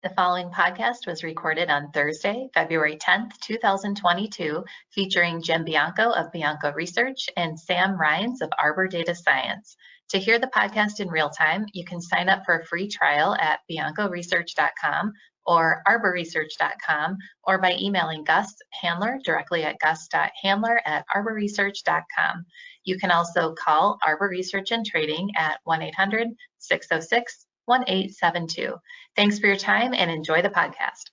The following podcast was recorded on Thursday, February 10th, 2022, featuring Jim Bianco of Bianco Research and Sam Rines of Arbor Data Science. To hear the podcast in real time, you can sign up for a free trial at biancoresearch.com or arborresearch.com or by emailing Gus Handler directly at gus.handler@arborresearch.com. You can also call Arbor Research and Trading at 1-800-606-1872. Thanks for your time and enjoy the podcast.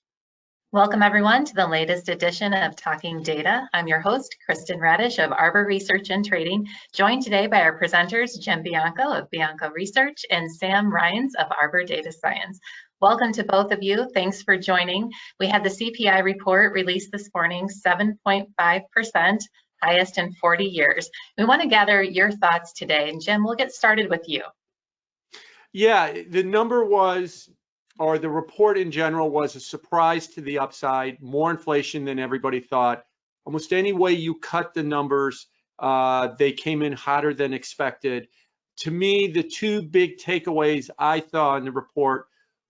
Welcome everyone to the latest edition of Talking Data. I'm your host, Kristen Radosh of Arbor Research and Trading, joined today by our presenters, Jim Bianco of Bianco Research and Sam Rines of Arbor Data Science. Welcome to both of you. Thanks for joining. We had the CPI report released this morning, 7.5%, highest in 40 years. We want to gather your thoughts today. And Jim, we'll get started with you. Yeah, the number was, or the report in general was a surprise to the upside, more inflation than everybody thought. Almost any way you cut the numbers, they came in hotter than expected. To me, the two big takeaways I thought in the report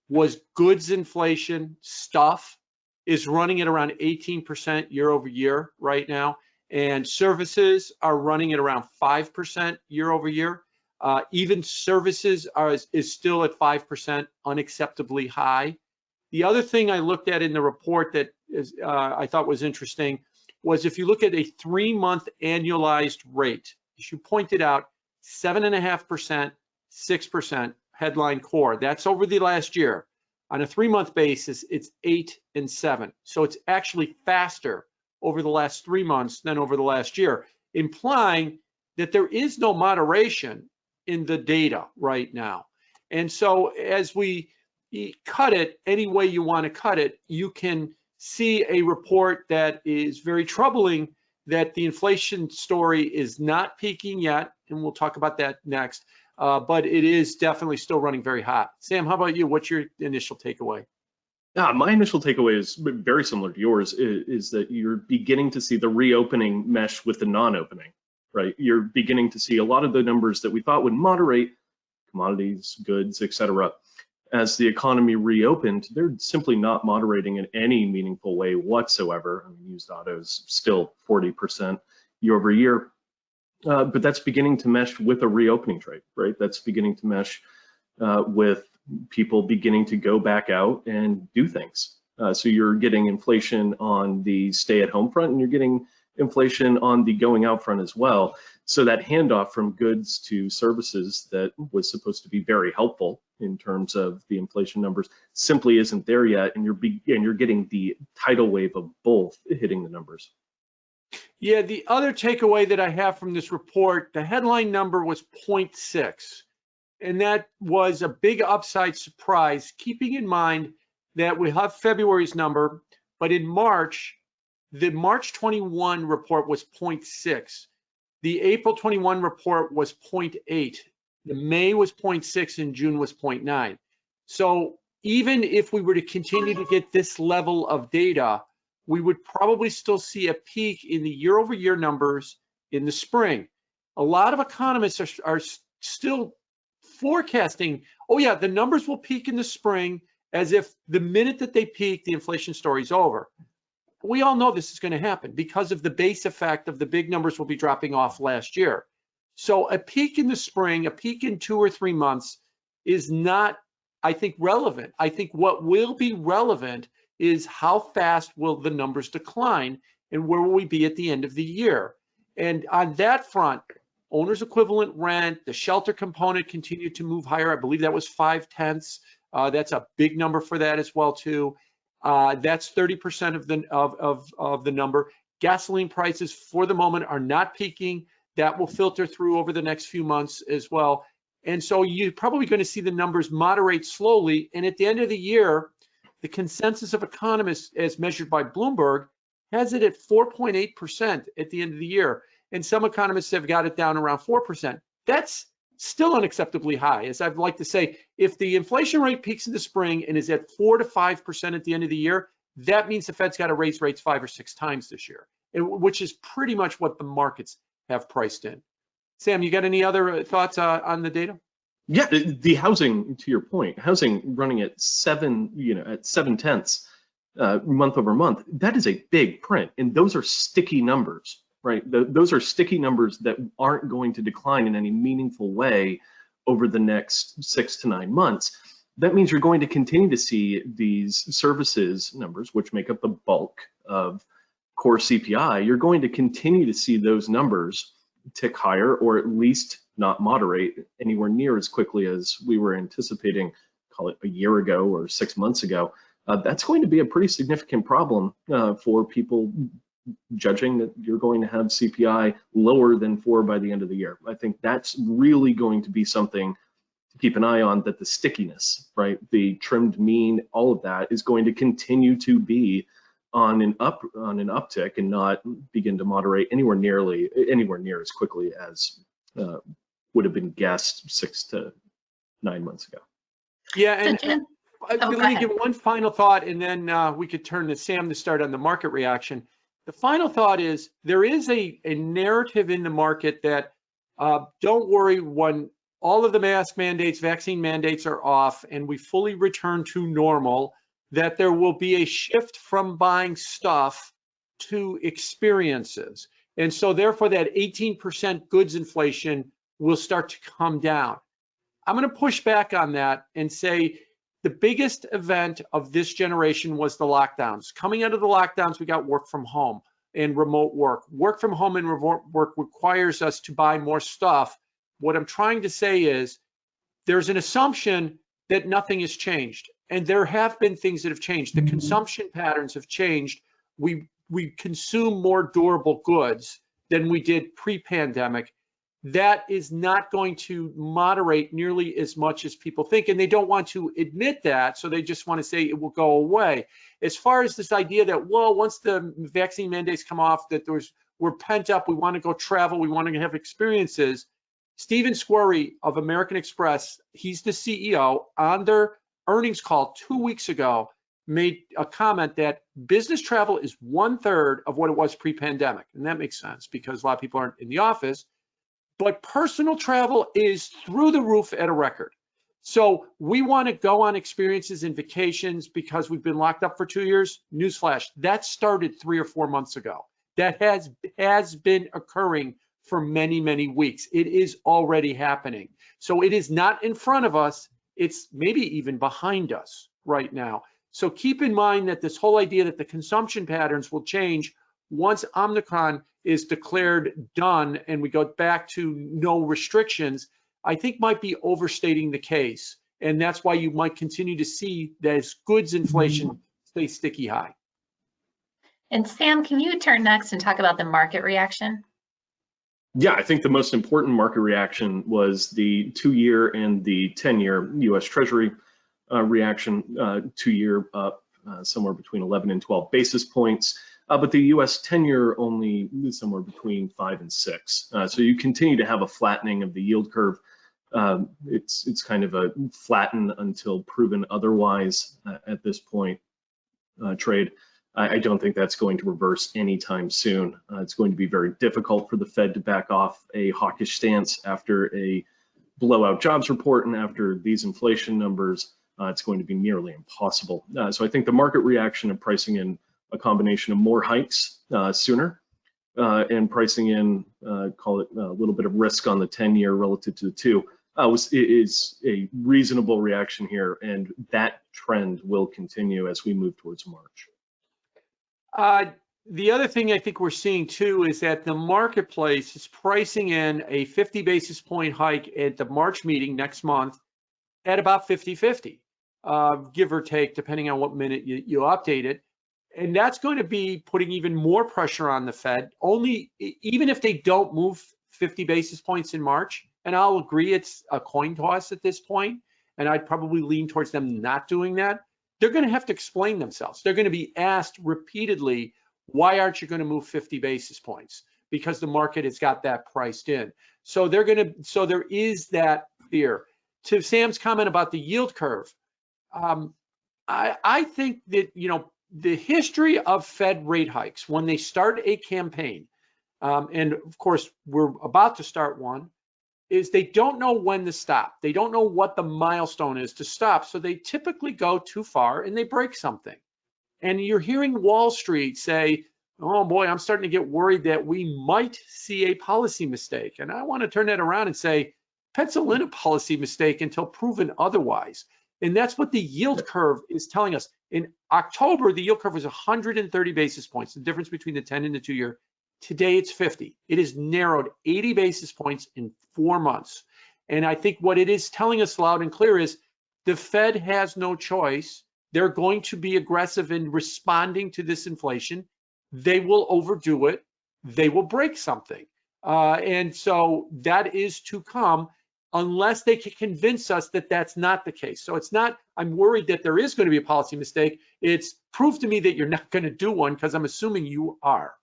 was goods inflation stuff is running at around 18% year over year right now, and services are running at around 5% year over year. Even services is still at 5%, unacceptably high. The other thing I looked at in the report that I thought was interesting was if you look at a 3-month annualized rate, as you pointed out, 7.5%, 6% headline core. That's over the last year. On a 3-month basis, it's 8 and 7. So it's actually faster over the last 3 months than over the last year, implying that there is no moderation in the data right now. And so as we cut it any way you want to cut it, you can see a report that is very troubling, that the inflation story is not peaking yet, and we'll talk about that next, but it is definitely still running very hot. Sam, how about you? What's your initial takeaway? Yeah, my initial takeaway is very similar to yours, is that you're beginning to see the reopening mesh with the non-opening. Right, you're beginning to see a lot of the numbers that we thought would moderate, commodities, goods, etc. As the economy reopened, they're simply not moderating in any meaningful way whatsoever. I mean, used autos still 40% year over year, but that's beginning to mesh with a reopening trade, right? That's beginning to mesh with people beginning to go back out and do things. So you're getting inflation on the stay-at-home front, and you're getting inflation on the going out front as well. So that handoff from goods to services that was supposed to be very helpful in terms of the inflation numbers simply isn't there yet, and you're getting the tidal wave of both hitting the numbers. Yeah, the other takeaway that I have from this report, the headline number was 0.6, and that was a big upside surprise, keeping in mind that we have February's number, but in March, the March 21 report was 0.6. The April 21 report was 0.8. The May was 0.6 and June was 0.9. So even if we were to continue to get this level of data, we would probably still see a peak in the year over year numbers in the spring. A lot of economists are still forecasting, oh yeah, the numbers will peak in the spring, as if the minute that they peak, the inflation story is over. We all know this is going to happen because of the base effect of the big numbers will be dropping off last year. So a peak in the spring, a peak in 2 or 3 months is not, I think, relevant. I think what will be relevant is how fast will the numbers decline and where will we be at the end of the year. And on that front, owner's equivalent rent, the shelter component continued to move higher. I believe that was 0.5. That's a big number for that as well too. That's 30% of the number. Gasoline prices for the moment are not peaking. That will filter through over the next few months as well. And so you're probably going to see the numbers moderate slowly. And at the end of the year, the consensus of economists, as measured by Bloomberg, has it at 4.8% at the end of the year. And some economists have got it down around 4%. That's still unacceptably high. As I'd like to say, if the inflation rate peaks in the spring and is at 4 to 5% at the end of the year, that means the Fed's got to raise rates 5 or 6 times this year, which is pretty much what the markets have priced in. Sam, you got any other thoughts on the data? Yeah, the housing, to your point, housing running at 7/10 month over month, that is a big print, and those are sticky numbers, right? Those are sticky numbers that aren't going to decline in any meaningful way over the next 6 to 9 months. That means you're going to continue to see these services numbers, which make up the bulk of core CPI. You're going to continue to see those numbers tick higher, or at least not moderate anywhere near as quickly as we were anticipating, call it a year ago or 6 months ago. That's going to be a pretty significant problem for people judging that you're going to have CPI lower than 4 by the end of the year. I think that's really going to be something to keep an eye on, that the stickiness, right, the trimmed mean, all of that is going to continue to be on an uptick and not begin to moderate anywhere near as quickly as would have been guessed 6 to 9 months ago. Yeah, and let me give ahead. one final thought, and then we could turn to Sam to start on the market reaction. The final thought is there is a narrative in the market that don't worry, when all of the mask mandates, vaccine mandates are off and we fully return to normal, that there will be a shift from buying stuff to experiences. And so therefore that 18% goods inflation will start to come down. I'm going to push back on that and say the biggest event of this generation was the lockdowns. Coming out of the lockdowns, we got work from home and remote work. Work from home and remote work requires us to buy more stuff. What I'm trying to say is there's an assumption that nothing has changed. And there have been things that have changed. The consumption patterns have changed. We consume more durable goods than we did pre-pandemic. That is not going to moderate nearly as much as people think, and they don't want to admit that, so they just want to say it will go away. As far as this idea that, well, once the vaccine mandates come off, that we're pent up, we want to go travel, we want to have experiences. Stephen Squarey of American Express, he's the CEO, on their earnings call 2 weeks ago, made a comment that business travel is 1/3 of what it was pre-pandemic. And that makes sense because a lot of people aren't in the office, but personal travel is through the roof at a record. So we want to go on experiences and vacations because we've been locked up for 2 years. Newsflash, that started 3 or 4 months ago. That has been occurring for many, many weeks. It is already happening. So it is not in front of us. It's maybe even behind us right now. So keep in mind that this whole idea that the consumption patterns will change once Omicron is declared done and we go back to no restrictions, I think might be overstating the case. And that's why you might continue to see that goods inflation stay sticky high. And Sam, can you turn next and talk about the market reaction? Yeah, I think the most important market reaction was the 2-year and the 10-year U.S. Treasury reaction. 2-year up somewhere between 11 and 12 basis points, but the U.S. 10-year only somewhere between 5 and 6. So you continue to have a flattening of the yield curve. It's kind of a flatten until proven otherwise at this point trade. I don't think that's going to reverse anytime soon. It's going to be very difficult for the Fed to back off a hawkish stance after a blowout jobs report and after these inflation numbers. It's going to be nearly impossible. So I think the market reaction of pricing in a combination of more hikes sooner and pricing in, call it a little bit of risk on the 10-year relative to the 2, is a reasonable reaction here, and that trend will continue as we move towards March. The other thing I think we're seeing too is that the marketplace is pricing in a 50 basis point hike at the March meeting next month at about 50-50, give or take, depending on what minute you update it. And that's going to be putting even more pressure on the Fed, even if they don't move 50 basis points in March. And I'll agree it's a coin toss at this point, and I'd probably lean towards them not doing that. They're going to have to explain themselves. They're going to be asked repeatedly, why aren't you going to move 50 basis points? Because the market has got that priced in. So there is that fear. To Sam's comment about the yield curve, I think that, the history of Fed rate hikes, when they start a campaign, and of course we're about to start one, is they don't know when to stop. They don't know what the milestone is to stop. So they typically go too far and they break something. And you're hearing Wall Street say, oh boy, I'm starting to get worried that we might see a policy mistake. And I want to turn that around and say, pencil in a policy mistake until proven otherwise. And that's what the yield curve is telling us. In October, the yield curve was 130 basis points, the difference between the 10 and the 2-year. Today, it's 50. It has narrowed 80 basis points in 4 months. And I think what it is telling us loud and clear is the Fed has no choice. They're going to be aggressive in responding to this inflation. They will overdo it. They will break something. And so that is to come, unless they can convince us that that's not the case. So it's not, I'm worried that there is going to be a policy mistake. It's prove to me that you're not going to do one, because I'm assuming you are.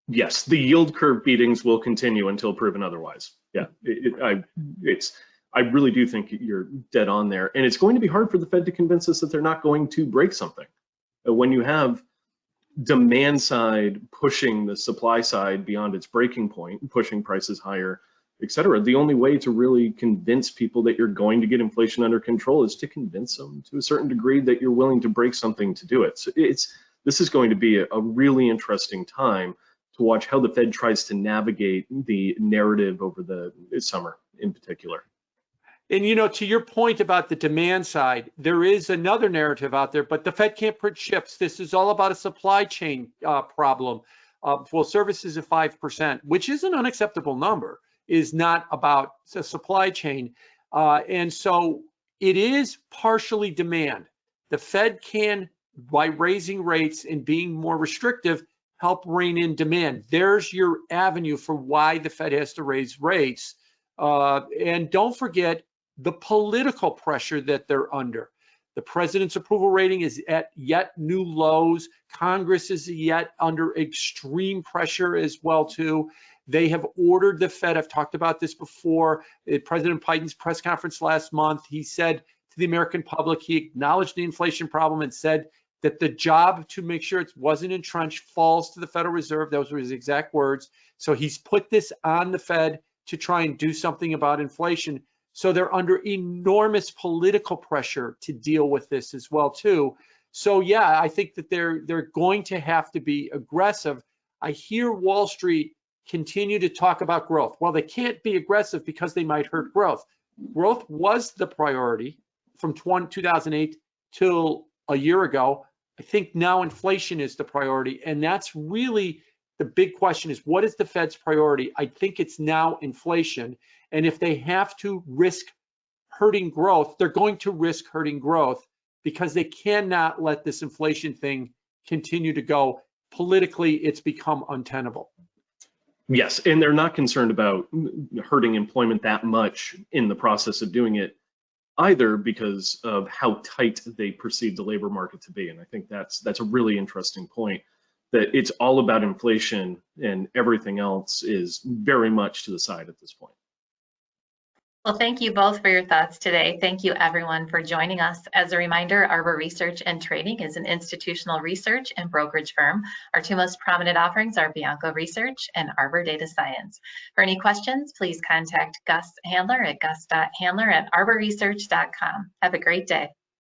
Yes, the yield curve beatings will continue until proven otherwise. Yeah, I really do think you're dead on there. And it's going to be hard for the Fed to convince us that they're not going to break something. When you have demand side pushing the supply side beyond its breaking point, pushing prices higher, et cetera, the only way to really convince people that you're going to get inflation under control is to convince them to a certain degree that you're willing to break something to do it. So this is going to be a really interesting time to watch how the Fed tries to navigate the narrative over the summer in particular. And you know, to your point about the demand side, there is another narrative out there, but the Fed can't print ships. This is all about a supply chain problem. Well, services at 5%, which is an unacceptable number, is not about the supply chain. And so it is partially demand. The Fed can, by raising rates and being more restrictive, help rein in demand. There's your avenue for why the Fed has to raise rates. And don't forget the political pressure that they're under. The president's approval rating is at yet new lows. Congress is yet under extreme pressure as well too. They have ordered the Fed, I've talked about this before, at President Biden's press conference last month, he said to the American public, he acknowledged the inflation problem and said that the job to make sure it wasn't entrenched falls to the Federal Reserve. Those were his exact words. So he's put this on the Fed to try and do something about inflation. So they're under enormous political pressure to deal with this as well too. So yeah, I think that they're going to have to be aggressive. I hear Wall Street continue to talk about growth. Well, they can't be aggressive because they might hurt growth. Growth was the priority from 2008 till a year ago. I think now inflation is the priority, and that's really the big question is, what is the Fed's priority? I think it's now inflation, and if they have to risk hurting growth, they're going to risk hurting growth because they cannot let this inflation thing continue to go. Politically, it's become untenable. Yes, and they're not concerned about hurting employment that much in the process of doing it either, because of how tight they perceive the labor market to be. And I think that's a really interesting point, that it's all about inflation and everything else is very much to the side at this point. Well, thank you both for your thoughts today. Thank you everyone for joining us. As a reminder, Arbor Research and Trading is an institutional research and brokerage firm. Our two most prominent offerings are Bianco Research and Arbor Data Science. For any questions, please contact Gus Handler at gus.handler@arborresearch.com. Have a great day.